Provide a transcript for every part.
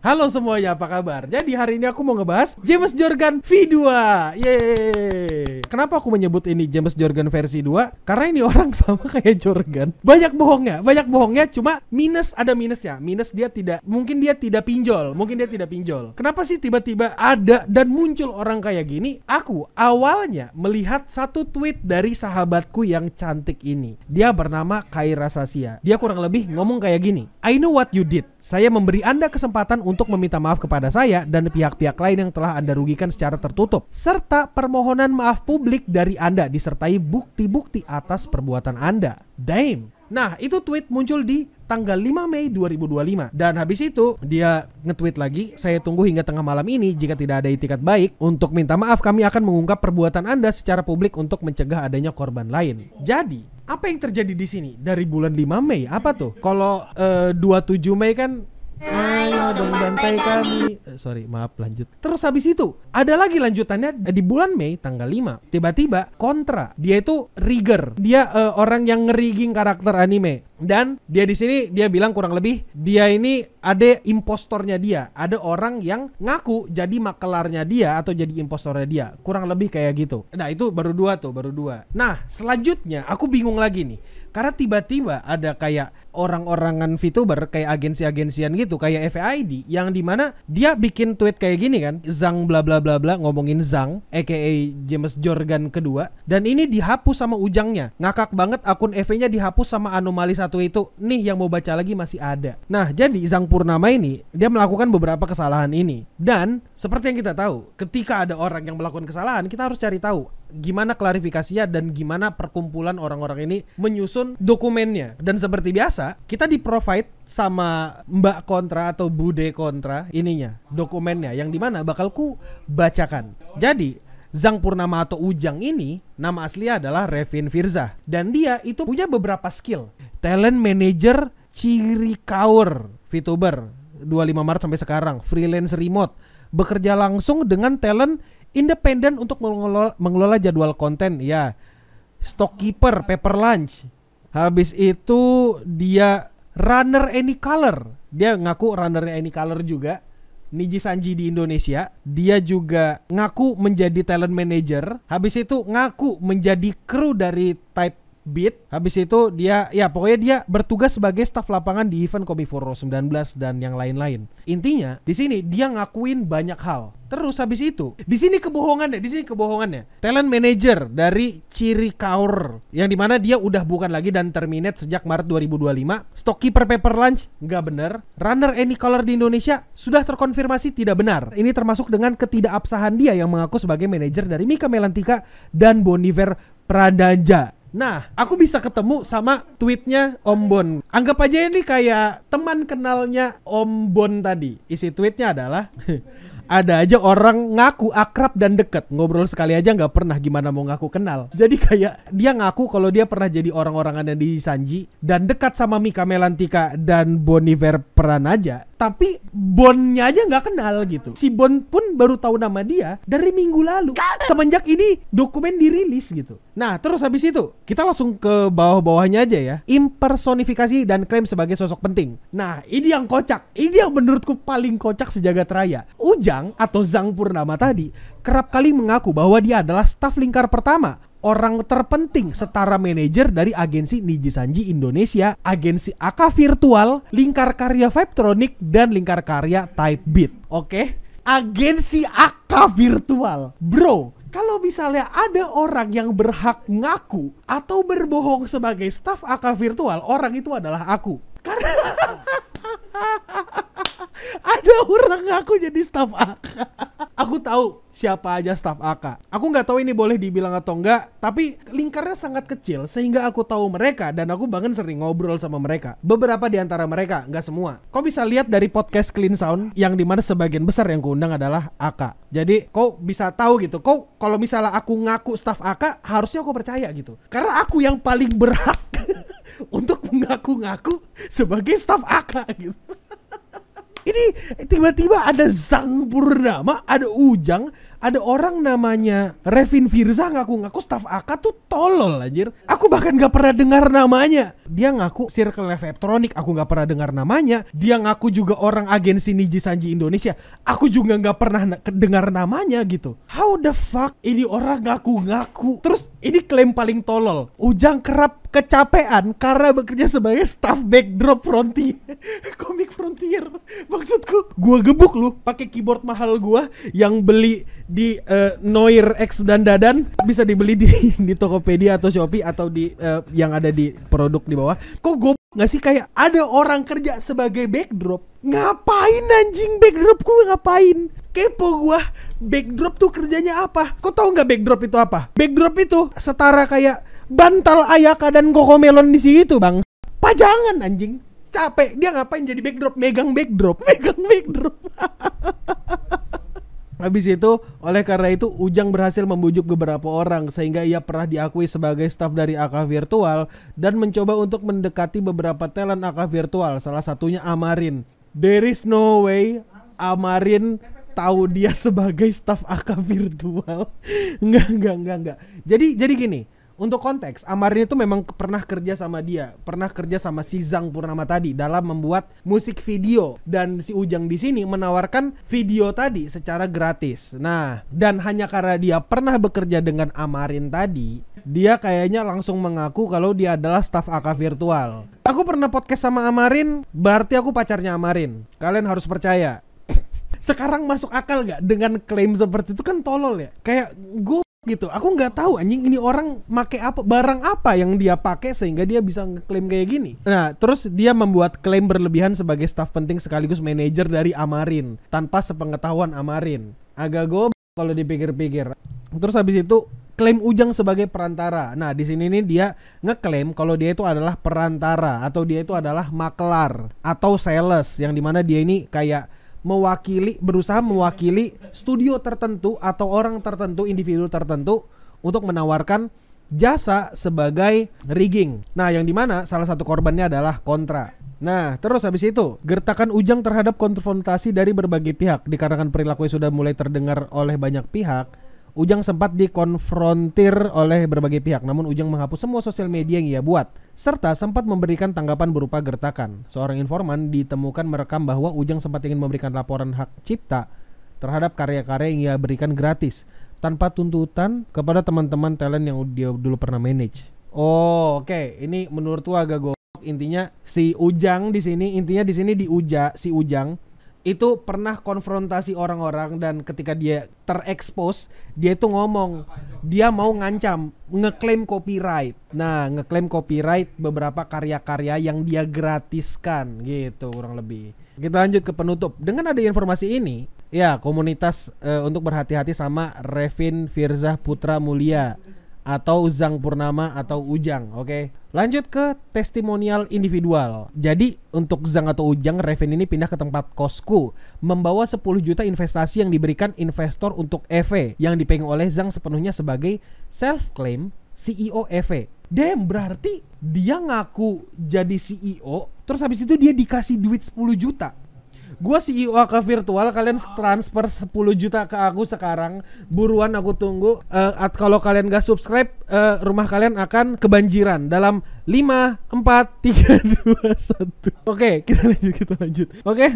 Halo semuanya, apa kabar? Jadi hari ini aku mau ngebahas James Jorgan V2. Yeay. Kenapa aku menyebut ini James Jorgan versi 2? Karena ini orang sama kayak Jorgan. Banyak bohongnya, cuma ada minusnya. Minus mungkin dia tidak pinjol. Kenapa sih tiba-tiba ada dan muncul orang kayak gini? Aku awalnya melihat satu tweet dari sahabatku yang cantik ini. Dia bernama Kaira Sasia. Dia kurang lebih ngomong kayak gini. I know what you did. Saya memberi Anda kesempatan untuk meminta maaf kepada saya dan pihak-pihak lain yang telah Anda rugikan secara tertutup, serta permohonan maaf publik dari Anda disertai bukti-bukti atas perbuatan Anda. Damn. Nah, itu tweet muncul di tanggal 5 Mei 2025. Dan habis itu dia nge-tweet lagi, saya tunggu hingga tengah malam ini. Jika tidak ada itikat baik untuk minta maaf, kami akan mengungkap perbuatan Anda secara publik untuk mencegah adanya korban lain. Jadi, apa yang terjadi di sini? Dari bulan 5 Mei, apa tuh? Kalau 27 Mei kan ayo dong bantai kami. Sorry, maaf, lanjut. Terus habis itu ada lagi lanjutannya di bulan Mei tanggal 5. Tiba-tiba Kontra, dia itu rigger. Dia orang yang ngerigging karakter anime. Dan dia di sini dia bilang kurang lebih dia ini ada impostornya dia. Ada orang yang ngaku jadi makelarnya dia atau jadi impostornya dia. Kurang lebih kayak gitu. Nah, itu baru dua. Nah, selanjutnya aku bingung lagi nih. Karena tiba-tiba ada kayak orang-orangan VTuber kayak agensi-agensian gitu, kayak FAID yang dimana dia bikin tweet kayak gini kan, Zhang bla bla bla bla, ngomongin Zhang aka James Jorgan kedua, dan ini dihapus sama Ujangnya. Ngakak banget, akun FA-nya dihapus sama anomali satu itu. Nih yang mau baca lagi masih ada. Nah, jadi Zhang Purnama ini dia melakukan beberapa kesalahan ini. Dan seperti yang kita tahu, ketika ada orang yang melakukan kesalahan, kita harus cari tahu gimana klarifikasinya dan gimana perkumpulan orang-orang ini menyusun dokumennya. Dan seperti biasa, kita di-provide sama Mbak Kontra atau Bude Kontra ininya, dokumennya, yang dimana bakal ku bacakan. Jadi Zhang Purnama atau Ujang ini nama aslinya adalah Revin Firza, dan dia itu punya beberapa skill. Talent manager Chirikaur, VTuber 25 Maret sampai sekarang, freelance remote, bekerja langsung dengan talent independen untuk mengelola jadwal konten, ya. Stockkeeper Paper Lunch. Habis itu dia runner any color. Dia ngaku runnernya any color juga. Niji Sanji di Indonesia. Dia juga ngaku menjadi talent manager. Habis itu ngaku menjadi kru dari Type Beat. Habis itu dia, ya pokoknya dia bertugas sebagai staf lapangan di event Komiforo 19 dan yang lain-lain. Intinya di sini dia ngakuin banyak hal. Terus habis itu di sini kebohongannya. Talent manager dari Chirikaur, yang dimana dia udah bukan lagi dan terminate sejak Maret 2025. Stockkeeper Paper Lunch nggak bener. Runner any color di Indonesia sudah terkonfirmasi tidak benar. Ini termasuk dengan ketidakabsahan dia yang mengaku sebagai manajer dari Mika Melantika dan Boniver Pradanja. Nah, aku bisa ketemu sama tweetnya Om Bon. Anggap aja ini kayak teman kenalnya Om Bon tadi. Isi tweetnya adalah ada aja orang ngaku akrab dan deket, ngobrol sekali aja nggak pernah, gimana mau ngaku kenal. Jadi kayak dia ngaku kalau dia pernah jadi orang-orangannya di Sanji dan dekat sama Mika Melantika dan Boniver Pranaja, tapi Bonnya aja nggak kenal gitu. Si Bon pun baru tahu nama dia dari minggu lalu, semenjak ini dokumen dirilis gitu. Nah, terus habis itu kita langsung ke bawah-bawahnya aja ya. Impersonifikasi dan klaim sebagai sosok penting. Nah, ini yang kocak. Ini yang menurutku paling kocak sejagat raya. Ujang atau Zhang Purnama tadi kerap kali mengaku bahwa dia adalah staf lingkar pertama, orang terpenting setara manajer dari agensi Niji Sanji Indonesia, agensi AK Virtual, lingkar karya Vibetronic, dan lingkar karya Type Beat. Oke? Agensi AK Virtual. Bro, kalau misalnya ada orang yang berhak ngaku atau berbohong sebagai staf AK Virtual, orang itu adalah aku. Karena ada orang ngaku jadi staf AK. Aku tahu siapa aja staf AK. Aku nggak tahu ini boleh dibilang atau enggak, tapi lingkarnya sangat kecil sehingga aku tahu mereka dan aku bahkan sering ngobrol sama mereka. Beberapa di antara mereka, nggak semua. Kau bisa lihat dari podcast Clean Sound yang dimana sebagian besar yang kuundang adalah AK. Jadi kau bisa tahu gitu. Kau kalau misalnya aku ngaku staf AK, harusnya aku percaya gitu. Karena aku yang paling berhak untuk mengaku-ngaku sebagai staf AK gitu. Ini tiba-tiba ada Zhang Purnama, ada Ujang, ada orang namanya Revin Firza ngaku-ngaku staf AK tuh tolol anjir. Aku bahkan gak pernah dengar namanya. Dia ngaku Circle Life Electronic, aku gak pernah dengar namanya. Dia ngaku juga orang agensi Niji Sanji Indonesia, aku juga gak pernah dengar namanya gitu. How the fuck ini orang ngaku-ngaku. Terus ini klaim paling tolol, Ujang kerap kecapean karena bekerja sebagai staff backdrop Frontier. Komik Frontier. Maksudku, gua gebuk lu pakai keyboard mahal gua yang beli di Noir X dan Dadan, bisa dibeli di Tokopedia atau Shopee atau di yang ada di produk di bawah. Kok gue nggak sih kayak ada orang kerja sebagai backdrop? Ngapain anjing backdrop? Gue ngapain? Kepo gua. Backdrop tuh kerjanya apa? Kau tahu nggak backdrop itu apa? Backdrop itu setara kayak bantal Ayaka dan Cocomelon di situ, Bang. Pajangan anjing. Capek. Dia ngapain jadi backdrop? Megang backdrop. Habis itu, oleh karena itu Ujang berhasil membujuk beberapa orang sehingga ia pernah diakui sebagai staf dari AK Virtual dan mencoba untuk mendekati beberapa talent AK Virtual, salah satunya Amarin. There is no way Amarin tahu dia sebagai staf AK Virtual. Enggak. Jadi gini. Untuk konteks, Amarin itu memang pernah kerja sama dia, pernah kerja sama si Zang Purnama tadi dalam membuat musik video, dan si Ujang di sini menawarkan video tadi secara gratis. Nah, dan hanya karena dia pernah bekerja dengan Amarin tadi, dia kayaknya langsung mengaku kalau dia adalah staf AK Virtual. Aku pernah podcast sama Amarin, berarti aku pacarnya Amarin. Kalian harus percaya. Sekarang masuk akal gak dengan klaim seperti itu? Kan tolol ya. Kayak gue gitu, aku nggak tahu anjing ini orang make apa, barang apa yang dia pakai sehingga dia bisa ngeklaim kayak gini. Nah, terus dia membuat klaim berlebihan sebagai staf penting sekaligus manajer dari Amarin tanpa sepengetahuan Amarin. Agak goblok kalau dipikir-pikir. Terus habis itu klaim Ujang sebagai perantara. Nah, di sini nih dia ngeklaim kalau dia itu adalah perantara atau dia itu adalah maklar atau sales, yang dimana dia ini kayak berusaha mewakili studio tertentu atau orang tertentu, individu tertentu untuk menawarkan jasa sebagai rigging. Nah, yang dimana salah satu korbannya adalah Kontra. Nah, terus habis itu gertakan Ujang terhadap konfrontasi dari berbagai pihak dikarenakan perilakunya sudah mulai terdengar oleh banyak pihak. Ujang sempat dikonfrontir oleh berbagai pihak, namun Ujang menghapus semua sosial media yang ia buat, serta sempat memberikan tanggapan berupa gertakan. Seorang informan ditemukan merekam bahwa Ujang sempat ingin memberikan laporan hak cipta terhadap karya-karya yang ia berikan gratis tanpa tuntutan kepada teman-teman talent yang dia dulu pernah manage. Oh, oke. Ini menurut gua agak goblok. Intinya si Ujang di sini, si Ujang itu pernah konfrontasi orang-orang, dan ketika dia terekspos, dia itu ngomong dia mau ngancam, ngeklaim copyright. Nah, ngeklaim copyright beberapa karya-karya yang dia gratiskan gitu kurang lebih. Kita lanjut ke penutup. Dengan ada informasi ini, ya komunitas untuk berhati-hati sama Revin Firza Putra Mulia atau Zang Purnama atau Ujang. Oke. Lanjut ke testimonial individual. Jadi untuk Zang atau Ujang, Revin ini pindah ke tempat kosku, membawa 10 juta investasi yang diberikan investor untuk EV yang dipegang oleh Zang sepenuhnya sebagai self-claim CEO EV. Damn, berarti dia ngaku jadi CEO, terus habis itu dia dikasih duit 10 juta. Gua CEO AK Virtual, kalian transfer 10 juta ke aku sekarang. Buruan, aku tunggu. Kalau kalian gak subscribe, rumah kalian akan kebanjiran dalam 5, 4, 3, 2, 1. Oke, kita lanjut. Oke,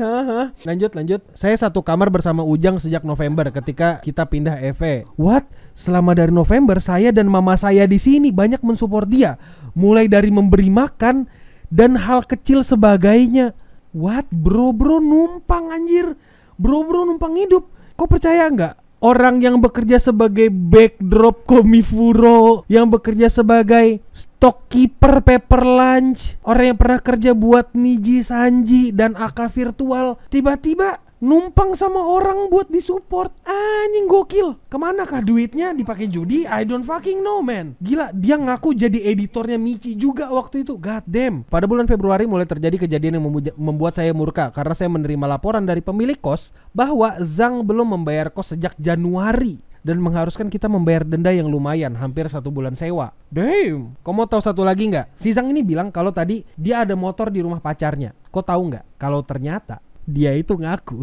lanjut. Saya satu kamar bersama Ujang sejak November ketika kita pindah EV. What? Selama dari November, saya dan mama saya di sini banyak mensupport dia, mulai dari memberi makan dan hal kecil sebagainya. What? Bro numpang anjir. Bro numpang hidup. Kau percaya nggak? Orang yang bekerja sebagai backdrop Komifuro, yang bekerja sebagai stockkeeper Paper Lunch, orang yang pernah kerja buat Niji Sanji dan AK Virtual, tiba-tiba numpang sama orang buat disupport. Anjing gokil. Kemana kah duitnya? Dipakai judi? I don't fucking know, man. Gila, dia ngaku jadi editornya Michi juga waktu itu. God damn. Pada bulan Februari mulai terjadi kejadian yang membuat saya murka karena saya menerima laporan dari pemilik kos bahwa Zang belum membayar kos sejak Januari dan mengharuskan kita membayar denda yang lumayan, hampir 1 bulan sewa. Damn. Kau mau tahu satu lagi nggak? Si Zang ini bilang kalau tadi dia ada motor di rumah pacarnya. Kau tahu nggak? Kalau ternyata dia itu ngaku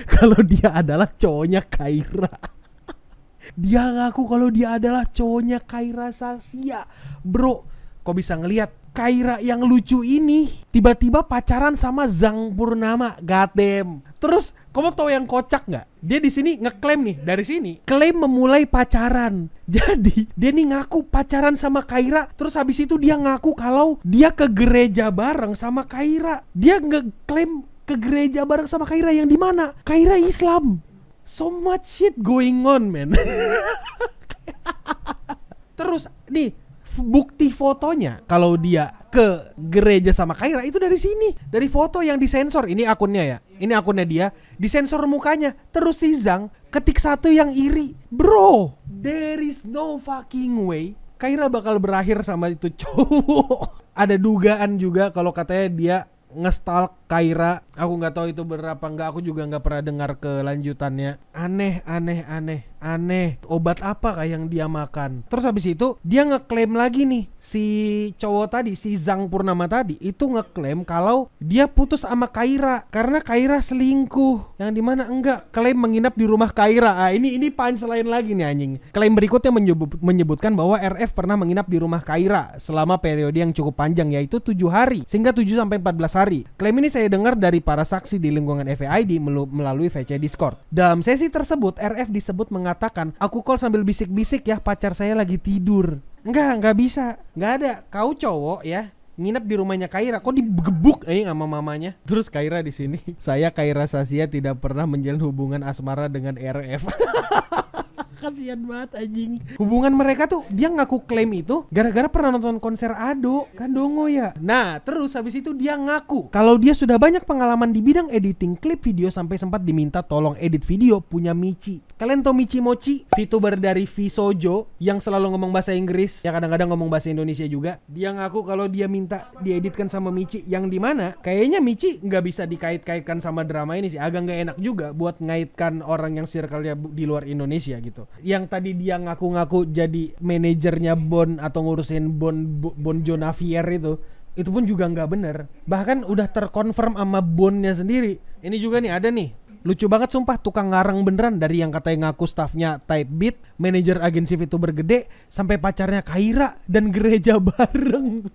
kalau dia adalah cowoknya Kaira. Dia ngaku kalau dia adalah cowoknya Kaira Saskia. Bro, kok bisa ngelihat Kaira yang lucu ini tiba-tiba pacaran sama Zhang Purnama? Goddamn. Terus kamu tahu yang kocak nggak? Dia di sini ngeklaim nih, dari sini klaim memulai pacaran. Jadi dia nih ngaku pacaran sama Kaira. Terus habis itu dia ngaku kalau dia ke gereja bareng sama Kaira. Dia ngeklaim ke gereja bareng sama Kaira yang di mana? Kaira Islam. So much shit going on, man. Terus nih bukti fotonya kalau dia ke gereja sama Kaira itu dari sini, dari foto yang disensor. Ini akunnya ya, ini akunnya dia, disensor mukanya. Terus si Zhang ketik satu yang iri. Bro, there is no fucking way Kaira bakal berakhir sama itu cowok. Ada dugaan juga kalau katanya dia ngestalk Kaira. Aku nggak tahu itu berapa enggak, aku juga nggak pernah dengar kelanjutannya. Aneh. Obat apa kayak yang dia makan? Terus habis itu dia ngeklaim lagi nih, si cowok tadi, si Zhang Purnama tadi itu ngeklaim kalau dia putus sama Kaira karena Kaira selingkuh. Yang dimana enggak, klaim menginap di rumah Kaira. Ini punchline lagi nih anjing. Klaim berikutnya menyebutkan bahwa RF pernah menginap di rumah Kaira selama periode yang cukup panjang, yaitu 7 hari sehingga 7-14 hari. Klaim ini saya dengar dari para saksi di lingkungan FAID melalui VC Discord. Dalam sesi tersebut RF disebut mengatakan, aku call sambil bisik-bisik ya, pacar saya lagi tidur. Enggak bisa. Enggak ada. Kau cowok ya, nginep di rumahnya Kaira, kok digebuk sama mamanya. Terus Kaira di sini, saya Kaira Saskia tidak pernah menjalin hubungan asmara dengan RF. Kasian banget anjing. Hubungan mereka tuh, dia ngaku klaim itu gara-gara pernah nonton konser Ado kan, dongo ya. Nah terus habis itu dia ngaku kalau dia sudah banyak pengalaman di bidang editing klip video sampai sempat diminta tolong edit video punya Michi. Kalian tau Michi Mochi, VTuber dari Vsojo yang selalu ngomong bahasa Inggris, ya kadang-kadang ngomong bahasa Indonesia juga. Dia ngaku kalau dia minta dieditkan sama Michi, yang dimana kayaknya Michi nggak bisa dikait-kaitkan sama drama ini sih. Agak nggak enak juga buat ngaitkan orang yang circle-nya di luar Indonesia gitu. Yang tadi dia ngaku-ngaku jadi manajernya Bon atau ngurusin Bon Jonavier itu pun juga nggak bener. Bahkan udah terkonfirm sama Bonnya sendiri. Ini juga nih ada nih, lucu banget sumpah, tukang ngarang beneran dari yang katanya ngaku staffnya Typebeat, manajer agensi VTuber gede, sampai pacarnya Kaira dan gereja bareng.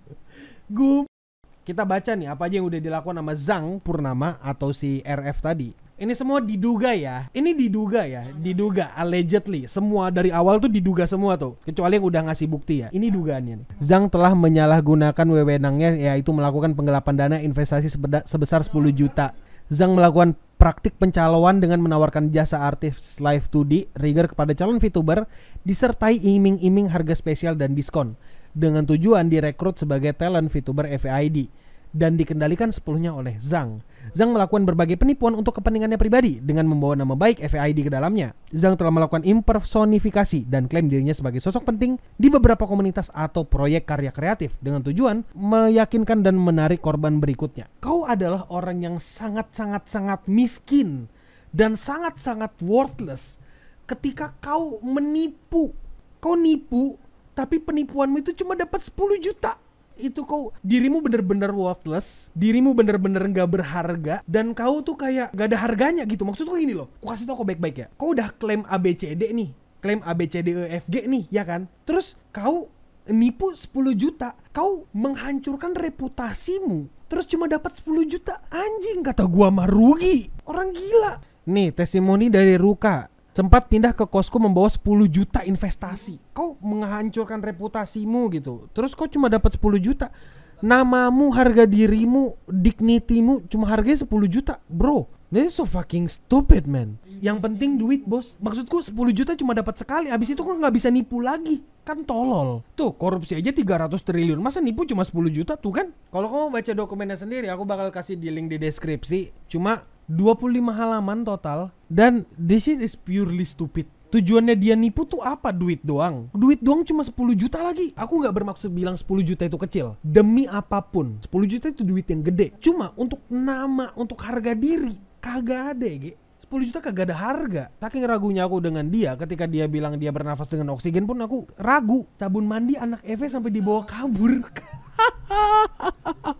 Kita baca nih apa aja yang udah dilakukan sama Zhang Purnama atau si RF tadi. Ini semua diduga ya. Ini diduga allegedly. Semua dari awal tuh diduga semua tuh. Kecuali yang udah ngasih bukti ya. Ini dugaannya nih. Zhang telah menyalahgunakan wewenangnya, yaitu melakukan penggelapan dana investasi sebesar 10 juta. Zhang melakukan praktik pencalonan dengan menawarkan jasa artis live 2D rigger kepada calon VTuber disertai iming-iming harga spesial dan diskon dengan tujuan direkrut sebagai talent VTuber FAID dan dikendalikan sepenuhnya oleh Zhang. Zhang melakukan berbagai penipuan untuk kepentingannya pribadi dengan membawa nama baik FAID ke dalamnya. Zhang telah melakukan impersonifikasi dan klaim dirinya sebagai sosok penting di beberapa komunitas atau proyek karya kreatif dengan tujuan meyakinkan dan menarik korban berikutnya. Kau adalah orang yang sangat-sangat miskin dan sangat-sangat worthless ketika kau menipu. Kau nipu, tapi penipuanmu itu cuma dapat 10 juta. Itu kau, dirimu bener-bener worthless, dirimu bener-bener gak berharga, dan kau tuh kayak gak ada harganya gitu. Maksudku gini loh, aku kasih tau kau baik-baik ya. Kau udah klaim ABCD nih, klaim ABCDEFG nih, ya kan? Terus kau nipu 10 juta, kau menghancurkan reputasimu, terus cuma dapat 10 juta. Anjing, kata gua mah rugi. Orang gila. Nih, testimoni dari Ruka. Sempat pindah ke Costco membawa 10 juta investasi. Kau menghancurkan reputasimu gitu. Terus kau cuma dapat 10 juta. Namamu, harga dirimu, dignitimu cuma harganya 10 juta. Bro, this is so fucking stupid, man. Yang penting duit, bos. Maksudku 10 juta cuma dapat sekali. Habis itu kok nggak bisa nipu lagi. Kan tolol. Tuh, korupsi aja 300 triliun. Masa nipu cuma 10 juta tuh kan? Kalau kamu baca dokumennya sendiri, aku bakal kasih di link di deskripsi. Cuma 25 halaman total. Dan this is purely stupid. Tujuannya dia nipu tuh apa? Duit doang. Duit doang cuma 10 juta lagi. Aku gak bermaksud bilang 10 juta itu kecil. Demi apapun 10 juta itu duit yang gede. Cuma untuk nama, untuk harga diri, kagak ada ya, 10 juta kagak ada harga. Saking ragunya aku dengan dia, ketika dia bilang dia bernafas dengan oksigen pun aku ragu. Sabun mandi anak Eve sampai dibawa kabur.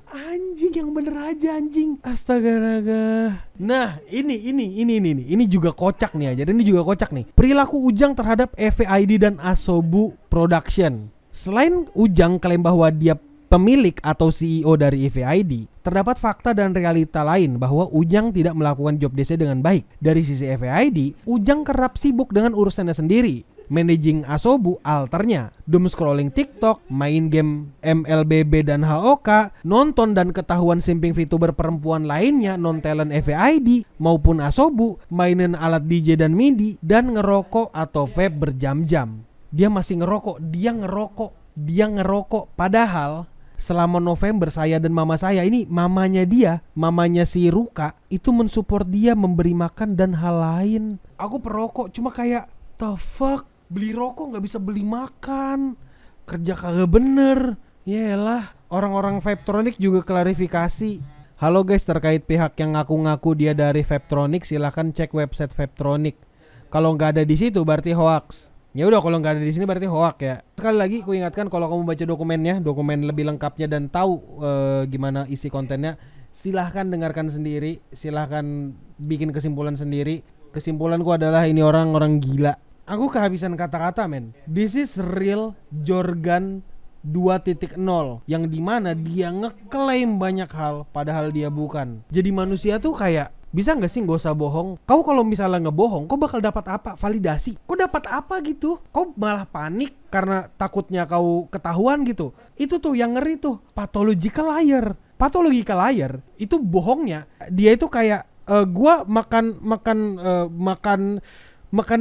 Anjing, yang bener aja anjing. Astaga naga. Nah, ini juga kocak nih aja. Ini juga kocak nih. Perilaku Ujang terhadap EVID dan Asobu Production. Selain Ujang klaim bahwa dia pemilik atau CEO dari EVID, terdapat fakta dan realita lain bahwa Ujang tidak melakukan job desk dengan baik. Dari sisi EVID, Ujang kerap sibuk dengan urusannya sendiri, managing Asobu alternya, doom scrolling TikTok, main game MLBB dan HOK, nonton dan ketahuan simping VTuber perempuan lainnya non-talent EVID maupun Asobu, mainin alat DJ dan MIDI, dan ngerokok atau vape berjam-jam. Dia masih ngerokok, dia ngerokok. Padahal selama November saya dan mama saya, ini mamanya dia, mamanya si Ruka, itu mensupport dia memberi makan dan hal lain. Aku perokok, cuma kayak the fuck, beli rokok gak bisa beli makan, kerja kagak bener. Yelah, orang-orang Vaptronic juga klarifikasi. Halo guys, terkait pihak yang ngaku-ngaku dia dari Vaptronic, silahkan cek website Vaptronic. Kalau nggak ada di situ berarti hoax. Ya udah, kalau nggak ada di sini berarti hoax ya. Sekali lagi ku ingatkan, kalau kamu baca dokumennya, dokumen lebih lengkapnya dan tahu gimana isi kontennya, silahkan dengarkan sendiri, silahkan bikin kesimpulan sendiri. Kesimpulanku adalah ini orang gila. Aku kehabisan kata-kata men. This is real Jorgan 2.0 yang dimana dia ngeklaim banyak hal padahal dia bukan. Jadi manusia tuh kayak, bisa gak sih gak usah bohong? Kau kalau misalnya ngebohong, kau bakal dapat apa? Validasi. Kau dapat apa gitu? Kau malah panik karena takutnya kau ketahuan gitu. Itu tuh yang ngeri tuh, pathological liar. Pathological liar itu bohongnya. Dia itu kayak gua makan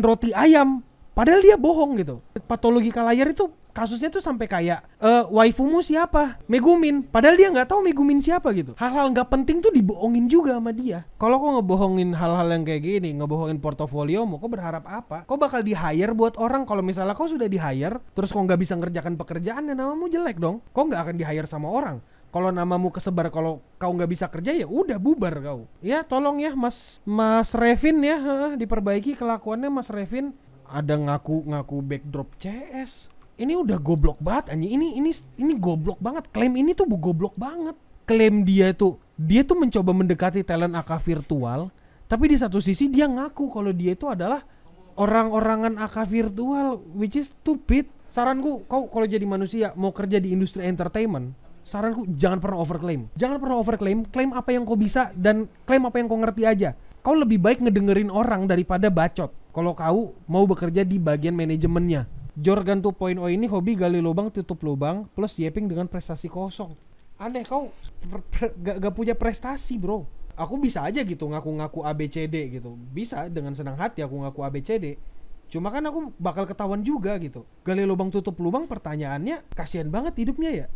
roti ayam, padahal dia bohong gitu. Pathological liar itu kasusnya tuh sampai kayak waifumu siapa? Megumin. Padahal dia nggak tahu Megumin siapa gitu. Hal-hal nggak penting tuh dibohongin juga sama dia. Kalau kau ngebohongin hal-hal yang kayak gini, ngebohongin portofoliomu, kau berharap apa? Kau bakal di-hire buat orang. Kalau misalnya kau sudah di-hire, terus kau nggak bisa ngerjakan pekerjaan, ya namamu jelek dong. Kau nggak akan di-hire sama orang. Kalau namamu kesebar, kalau kau nggak bisa kerja ya udah bubar kau. Ya tolong ya Mas Revin ya, diperbaiki kelakuannya Mas Revin. Ada ngaku backdrop CS. Ini udah goblok banget anjing. Ini goblok banget. Klaim ini tuh goblok banget. Klaim dia tuh mencoba mendekati talent AK virtual, tapi di satu sisi dia ngaku kalau dia itu adalah orang-orangan AK virtual, which is stupid. Saranku, kau kalau jadi manusia mau kerja di industri entertainment, saranku jangan pernah overclaim. Jangan pernah overclaim. Klaim apa yang kau bisa dan klaim apa yang kau ngerti aja. Kau lebih baik ngedengerin orang daripada bacot. Kalau kau mau bekerja di bagian manajemennya. Jorgan 2.0 ini hobi gali lubang tutup lubang plus yaping dengan prestasi kosong. Aneh, kau gak punya prestasi bro. Aku bisa aja gitu ngaku-ngaku ABCD gitu. Bisa dengan senang hati aku ngaku ABCD. Cuma kan aku bakal ketahuan juga gitu. Gali lubang tutup lubang, pertanyaannya kasihan banget hidupnya ya.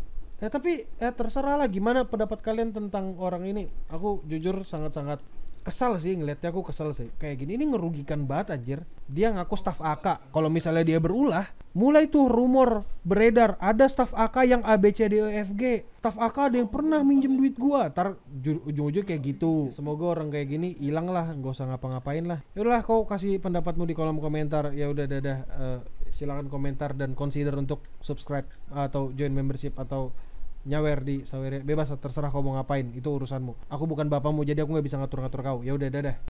Tapi terserah lah gimana pendapat kalian tentang orang ini. Aku jujur sangat-sangat kesal sih ngeliatnya, aku kesal sih. Kayak gini, ini ngerugikan banget anjir. Dia ngaku staf AK. Kalau misalnya dia berulah, mulai tuh rumor beredar ada staf AK yang ABCDEFG. Staf AK ada yang pernah minjem duit gua. Ntar ujung-ujung kayak gitu. Semoga orang kayak gini hilang lah, nggak usah ngapa-ngapain lah. Yaudah, kau kasih pendapatmu di kolom komentar. Ya udah, dadah. Silakan komentar dan consider untuk subscribe atau join membership atau nyawer di Saweria. Bebas, terserah kau mau ngapain, itu urusanmu. Aku bukan bapakmu, jadi aku nggak bisa ngatur-ngatur kau. Ya udah, dadah.